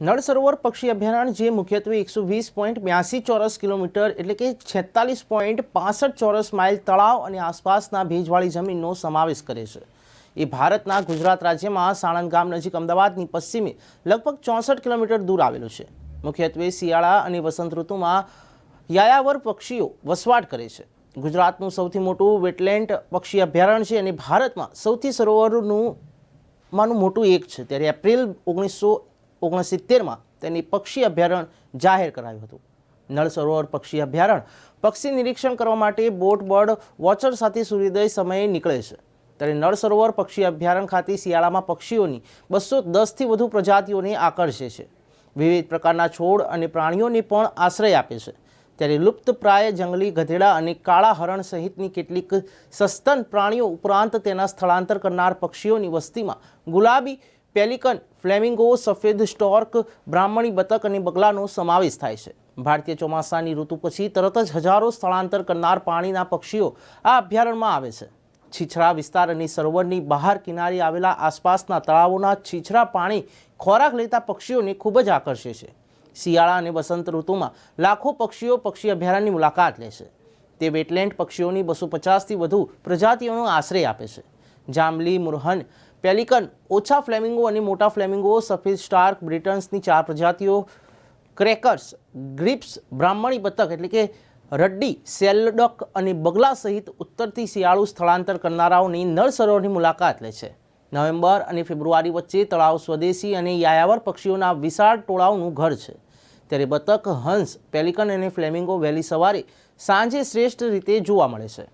નળ સરોવર પક્ષી અભયારણ્ય જે મુખ્યત્વે 120.82 ચોરસ કિલોમીટર એટલે કે 46.65 ચોરસ માઇલ તળાવ અને આસપાસના ભેજવાળી જમીનનો સમાવેશ કરે છે। એ ભારતના ગુજરાત રાજ્યમાં સાણંદ ગામ નજીક અમદાવાદની પશ્ચિમે લગભગ 64 કિલોમીટર દૂર આવેલું છે। મુખ્યત્વે શિયાળા અને વસંત ઋતુમાં યાયાવર પક્ષીઓ વસવાટ કરે છે। ગુજરાતનું સૌથી મોટું વેટલેન્ડ પક્ષી અભયારણ્ય છે અને ભારતમાં સૌથી સરોવરોમાંનું મોટું એક છે। ત્યારે એપ્રિલ 1969માં તેની પક્ષી અભયારણ્ય જાહેર કરાયું હતું। નળ સરોવર પક્ષી અભયારણ્ય પક્ષી નિરીક્ષણ કરવા માટે બોટ બર્ડ વોચર સાથે સૂર્યોદય સમયે નીકળે છે। ત્યારે નળ સરોવર પક્ષી અભયારણ્ય ખાતે શિયાળામાં પક્ષીઓની 210થી વધુ પ્રજાતિઓને આકર્ષે છે। વિવિધ પ્રકારના છોડ અને પ્રાણીઓને પણ આશ્રય આપે છે। ત્યારે લુપ્તપ્રાય જંગલી ગધેડા અને કાળા હરણ સહિતની કેટલીક સસ્તન પ્રાણીઓ ઉપરાંત તેના સ્થળાંતર કરનાર પક્ષીઓની વસ્તીમાં ગુલાબી, પેલિકન, ફ્લેમિંગો, સફેદ સ્ટોર્ક, બ્રાહ્મણી બતક અને બગલાનો સમાવેશ થાય છે। ભારતીય ચોમાસાની ઋતુ પછી તરત જ હજારો સ્થળાંતર કરનાર પાણીના પક્ષીઓ આ અભયારણ્યમાં આવે છે। છીછરા વિસ્તાર અને સરોવરની બહાર કિનારે આવેલા આસપાસના તળાવોના છીછરા પાણી ખોરાક લેતા પક્ષીઓને ખૂબ જ આકર્ષે છે। શિયાળા અને વસંત ઋતુમાં લાખો પક્ષીઓ પક્ષી અભયારણ્યની મુલાકાત લે છે। તે વેટલેન્ડ પક્ષીઓની 250થી વધુ પ્રજાતિઓનો આશ્રય આપે છે। જાંબલી, મુરહન, પેલિકન, ઓછા ફ્લેમિંગો અને મોટા ફ્લેમિંગો, સફેદ સ્ટાર્ક, બ્રિટન્સની 4 પ્રજાતિઓ, ક્રેકર્સ, ગ્રીપ્સ, બ્રાહ્મણી બતક એટલે કે રડ્ડી, શેલડક અને બગલા સહિત ઉત્તરથી શિયાળુ સ્થળાંતર કરનારાઓની નળ સરોવરની મુલાકાત લે છે। નવેમ્બર અને ફેબ્રુઆરી વચ્ચે તળાવ સ્વદેશી અને યાયાવર પક્ષીઓના વિશાળ ટોળાઓનું ઘર છે। ત્યારે બતક, હંસ, પેલિકન અને ફ્લેમિંગો વહેલી સવારે સાંજે શ્રેષ્ઠ રીતે જોવા મળે છે।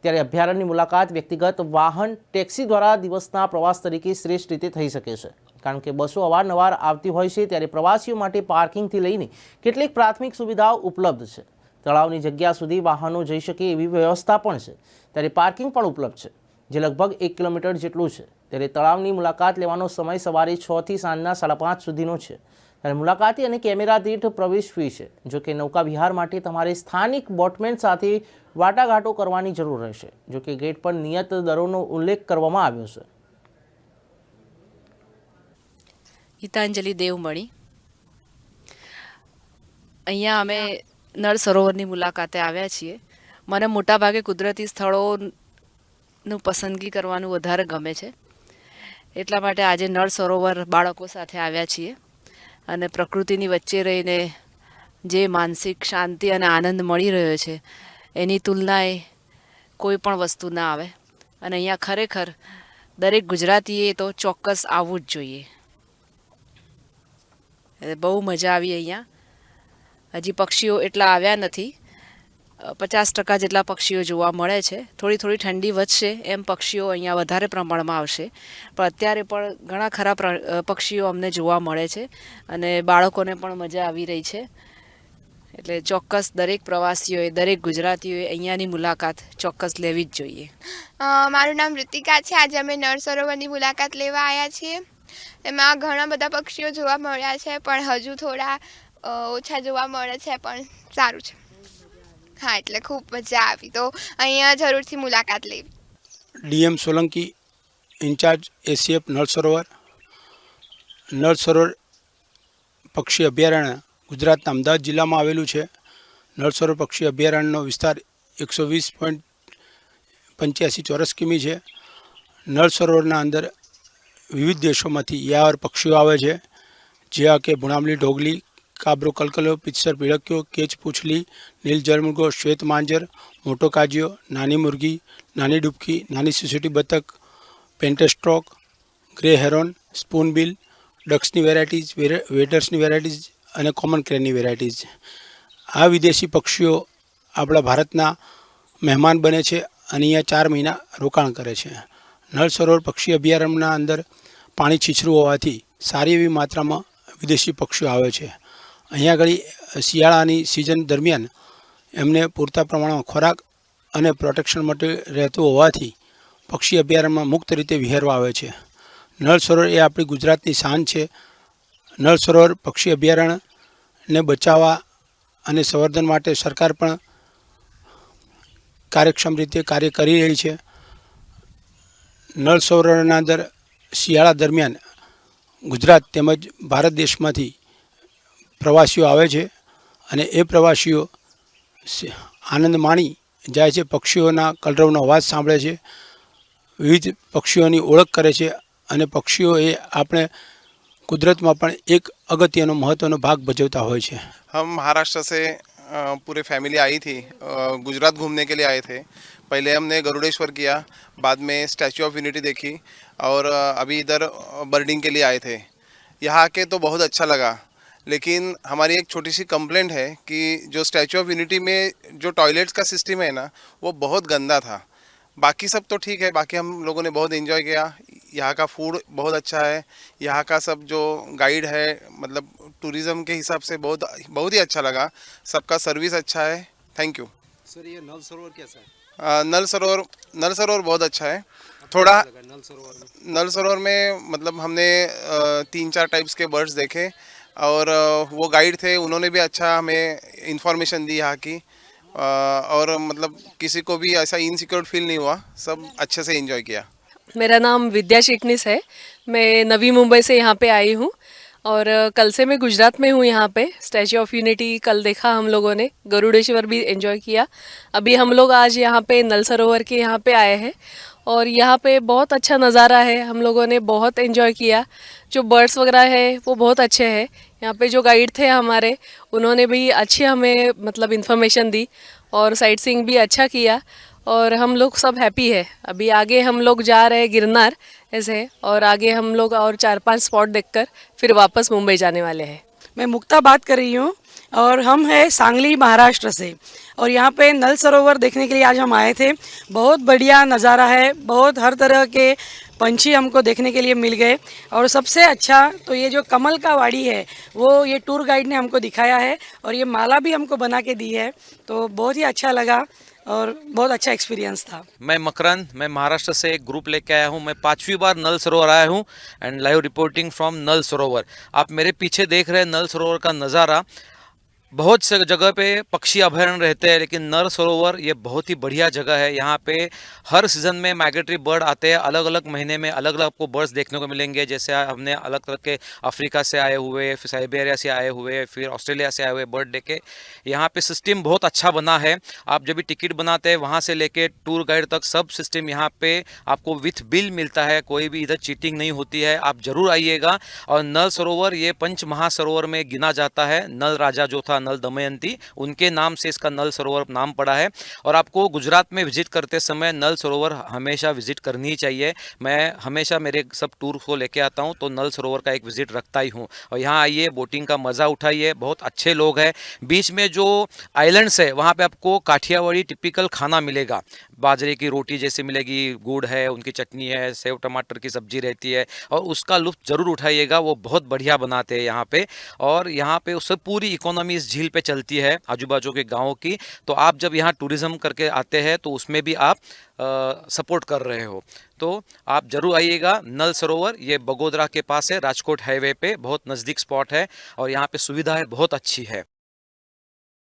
ત્યારે અભયારણ્યની મુલાકાત વ્યક્તિગત વાહન, ટેક્સી દ્વારા દિવસના પ્રવાસ તરીકે શ્રેષ્ઠ રીતે થઈ શકે છે, કારણ કે બસો અવારનવાર આવતી હોય છે। ત્યારે પ્રવાસીઓ માટે પાર્કિંગથી લઈને કેટલીક પ્રાથમિક સુવિધાઓ ઉપલબ્ધ છે। તળાવની જગ્યા સુધી વાહનો જઈ શકે એવી વ્યવસ્થા પણ છે। ત્યારે પાર્કિંગ પણ ઉપલબ્ધ છે, જે લગભગ 1 કિલોમીટર જેટલું છે। ત્યારે તળાવની મુલાકાત લેવાનો સમય સવારે 6 થી સાંજના 5:30 સુધીનો છે। ત્યારે મુલાકાતી અને કેમેરા દીઠ પ્રવેશ ફી છે। જો કે નૌકા વિહાર માટે તમારે સ્થાનિક બોટમેન સાથે વાટાઘાટો કરવાની જરૂર રહેશે। જો કે ગેટ પર નિયત દરોનો ઉલ્લેખ કરવામાં આવ્યો છે। ગીતાંજલિ દેવમણી અહીંયા અમે નળ સરોવરની મુલાકાતે આવ્યા છીએ। મને મોટાભાગે કુદરતી સ્થળોનું પસંદગી કરવાનું વધારે ગમે છે, એટલા માટે આજે નળ સરોવર બાળકો સાથે આવ્યા છીએ અને પ્રકૃતિની વચ્ચે રહીને જે માનસિક શાંતિ અને આનંદ મળી રહ્યો છે એની તુલનાએ કોઈ પણ વસ્તુ ના આવે। અને અહીંયા ખરેખર દરેક ગુજરાતીએ તો ચોક્કસ આવવું જ જોઈએ। બહુ મજા આવી અહીંયા। હજી પક્ષીઓ એટલા આવ્યા નથી, 50% જેટલા પક્ષીઓ જોવા મળે છે। થોડી ઠંડી વધશે એમ પક્ષીઓ અહીંયા વધારે પ્રમાણમાં આવશે, પણ અત્યારે પણ ઘણા ખરા પક્ષીઓ અમને જોવા મળે છે અને બાળકોને પણ મજા આવી રહી છે। એટલે ચોક્કસ દરેક પ્રવાસીઓએ, દરેક ગુજરાતીઓએ અહીંયાની મુલાકાત ચોક્કસ લેવી જ જોઈએ। મારું નામ ઋતિકા છે। આજે અમે નળ સરોવરની મુલાકાત લેવા આવ્યા છીએ। એમાં ઘણા બધા પક્ષીઓ જોવા મળ્યા છે, પણ હજુ થોડા ઓછા જોવા મળે છે, પણ સારું છે। હા, એટલે ખૂબ મજા આવી, તો અહીંયા જરૂરથી મુલાકાત લેવી। DM Solanki, in charge ACF Nal Sarovar. Nal Sarovar પક્ષી અભયારણ્ય ગુજરાતના અમદાવાદ જિલ્લામાં આવેલું છે। નળ સરોવર પક્ષી અભયારણ્યનો વિસ્તાર 120.85 ચોરસ કિમી છે। નળ સરોવરના અંદર વિવિધ દેશોમાંથી યાયાવર પક્ષીઓ આવે છે, જેવા કે ભુણામલી ઢોગલી, કાબરો કલકલિયો, પિત્સર પીળકિયો, કેચ પૂંછલી, નીલ જળમૃગો, શ્વેત માંજર, મોટો કાજિયો, નાની મુરગી, નાની ડૂબકી, નાની સિસોટી બતક, પેન્ટેસ્ટ્રોક, ગ્રે હેરોન, સ્પૂનબિલ, ડક્સની વેરાયટીઝ, વેડર્સની વેરાયટીઝ અને કોમન ક્રેનની વેરાયટીઝ। આ વિદેશી પક્ષીઓ આપણા ભારતના મહેમાન બને છે અને અહીંયા 4 મહિના રોકાણ કરે છે। નળ સરોવર પક્ષી અભયારણ્યના અંદર પાણી છીછરું હોવાથી સારી એવી માત્રામાં વિદેશી પક્ષીઓ આવે છે। અહીંયા આગળ શિયાળાની સિઝન દરમિયાન એમને પૂરતા પ્રમાણમાં ખોરાક અને પ્રોટેક્શન માટે રહેતું હોવાથી પક્ષી અભયારણ્યમાં મુક્ત રીતે વિહરવા આવે છે। નળ સરોવર એ આપણી ગુજરાતની શાન છે। નળ સરોવર પક્ષી અભયારણ્યને બચાવવા અને સંવર્ધન માટે સરકાર પણ કાર્યક્ષમ રીતે કાર્ય કરી રહી છે। નળ સરોવરના અંદર શિયાળા દરમિયાન ગુજરાત તેમજ ભારત દેશમાંથી પ્રવાસીઓ આવે છે અને એ પ્રવાસીઓ આનંદ માણી જાય છે, પક્ષીઓના કલરવનો અવાજ સાંભળે છે, વિવિધ પક્ષીઓની ઓળખ કરે છે અને પક્ષીઓ એ આપણે કુદરતમાં પણ એક અગત્યનો મહત્ત્વનો ભાગ ભજવતા હોય છે। हम महाराष्ट्र से पूरे फैमिली आई थी, गुजरात घूमने के लिए आए थे। पहले हमने गरुड़ेश्वर किया, बाद में स्टैचू ऑफ यूनिटी देखी और अभी इधर बर्डिंग के लिए आए थे। यहाँ आके तो बहुत अच्छा लगा, लेकिन हमारी एक छोटी सी कंप्लेंट है कि जो स्टैचू ऑफ यूनिटी में जो टॉयलेट्स का सिस्टम है ना, वो बहुत गंदा था। बाकी सब तो ठीक है, बाकी हम लोगों ने बहुत एंजॉय किया। यहाँ का फूड बहुत अच्छा है, यहाँ का सब जो गाइड है मतलब टूरिज़्म के हिसाब से बहुत बहुत ही अच्छा लगा। सबका सर्विस अच्छा है। Thank you sir. ये नल सरोवर कैसा है? नल सरोवर बहुत अच्छा है। थोड़ा नल सरोवर में नल सरोवर में मतलब हमने 3-4 टाइप्स के बर्ड्स देखे और वो गाइड थे, उन्होंने भी अच्छा हमें इंफॉर्मेशन दी यहाँ की। और मतलब किसी को भी ऐसा इनसिक्योर फील नहीं हुआ, सब अच्छे से एंजॉय किया। मेरा नाम विद्या शेखनिस है। मैं नवी मुंबई से यहाँ पे आई हूँ और कल से मैं गुजरात में हूँ। यहाँ पे स्टैचू ऑफ यूनिटी कल देखा हम लोगों ने, गरुड़ेश्वर भी एंजॉय किया। अभी हम लोग आज यहाँ पे नल सरोवर के यहाँ पे आए हैं और यहाँ पे बहुत अच्छा नज़ारा है। हम लोगों ने बहुत एंजॉय किया। जो बर्ड्स वगैरह है वो बहुत अच्छे हैं। यहाँ पे जो गाइड थे हमारे, उन्होंने भी अच्छी हमें मतलब इन्फॉर्मेशन दी और साइट सीइंग भी अच्छा किया और हम लोग सब हैप्पी है। अभी आगे हम लोग जा रहे हैं गिरनार ऐसे, और आगे हम लोग और 4-5 स्पॉट देखकर फिर वापस मुंबई जाने वाले हैं। मैं मुक्ता बात कर रही हूँ और हम हैं सांगली महाराष्ट्र से, और यहाँ पे नल सरोवर देखने के लिए आज हम आए थे। बहुत बढ़िया नज़ारा है, बहुत हर तरह के पंछी हमको देखने के लिए मिल गए, और सबसे अच्छा तो ये जो कमल का वाड़ी है वो ये टूर गाइड ने हमको दिखाया है और ये माला भी हमको बना के दी है, तो बहुत ही अच्छा लगा और बहुत अच्छा एक्सपीरियंस था। मैं मकरंद, मैं महाराष्ट्र से एक ग्रुप लेके आया हूँ। मैं 5वीं बार नल सरोवर आया हूँ एंड लाइव रिपोर्टिंग फ्रॉम नल सरोवर। आप मेरे पीछे देख रहे हैं नल सरोवर का नज़ारा। बहुत से जगह पे पक्षी अभयारण्य रहते हैं, लेकिन नल सरोवर ये बहुत ही बढ़िया जगह है। यहाँ पे हर सीज़न में माइग्रेटरी बर्ड आते हैं, अलग अलग महीने में अलग अलग आपको बर्ड्स देखने को मिलेंगे। जैसे हमने अलग तरह के अफ्रीका से आए हुए, फिर साइबेरिया से आए हुए, फिर ऑस्ट्रेलिया से आए हुए बर्ड देखे। यहाँ पे सिस्टम बहुत अच्छा बना है। आप जब भी टिकट बनाते हैं वहाँ से लेके टूर गाइड तक सब सिस्टम यहाँ पे आपको विथ बिल मिलता है। कोई भी इधर चीटिंग नहीं होती है। आप ज़रूर आइएगा। और नल सरोवर ये पंच महासरोवर में गिना जाता है। नल राजा जो था, नल दमयंती, उनके नाम से इसका नल सरोवर नाम पड़ा है। और आपको गुजरात में विजिट करते समय नल सरोवर हमेशा विजिट करनी ही चाहिए। मैं हमेशा मेरे सब टूर को लेके आता हूँ तो नल सरोवर का एक विजिट रखता ही हूँ। और यहाँ आइए, बोटिंग का मज़ा उठाइए। बहुत अच्छे लोग हैं। बीच में जो आइलैंड्स है वहाँ पे आपको काठियावाड़ी टिपिकल खाना मिलेगा। बाजरे की रोटी जैसी मिलेगी, गुड़ है, उनकी चटनी है, सेव टमाटर की सब्जी रहती है, और उसका लुत्फ ज़रूर उठाइएगा। वो बहुत बढ़िया बनाते हैं यहाँ पे। और यहाँ पे उससे पूरी इकोनॉमी इस झील पे चलती है, आजू बाजू के गाँव की। तो आप जब यहाँ टूरिज़्म करके आते हैं तो उसमें भी आप सपोर्ट कर रहे हो। तो आप ज़रूर आइएगा। नल सरोवर ये बगोदरा के पास है, राजकोट हाईवे पे बहुत नज़दीक स्पॉट है और यहाँ पे सुविधाएं बहुत अच्छी है।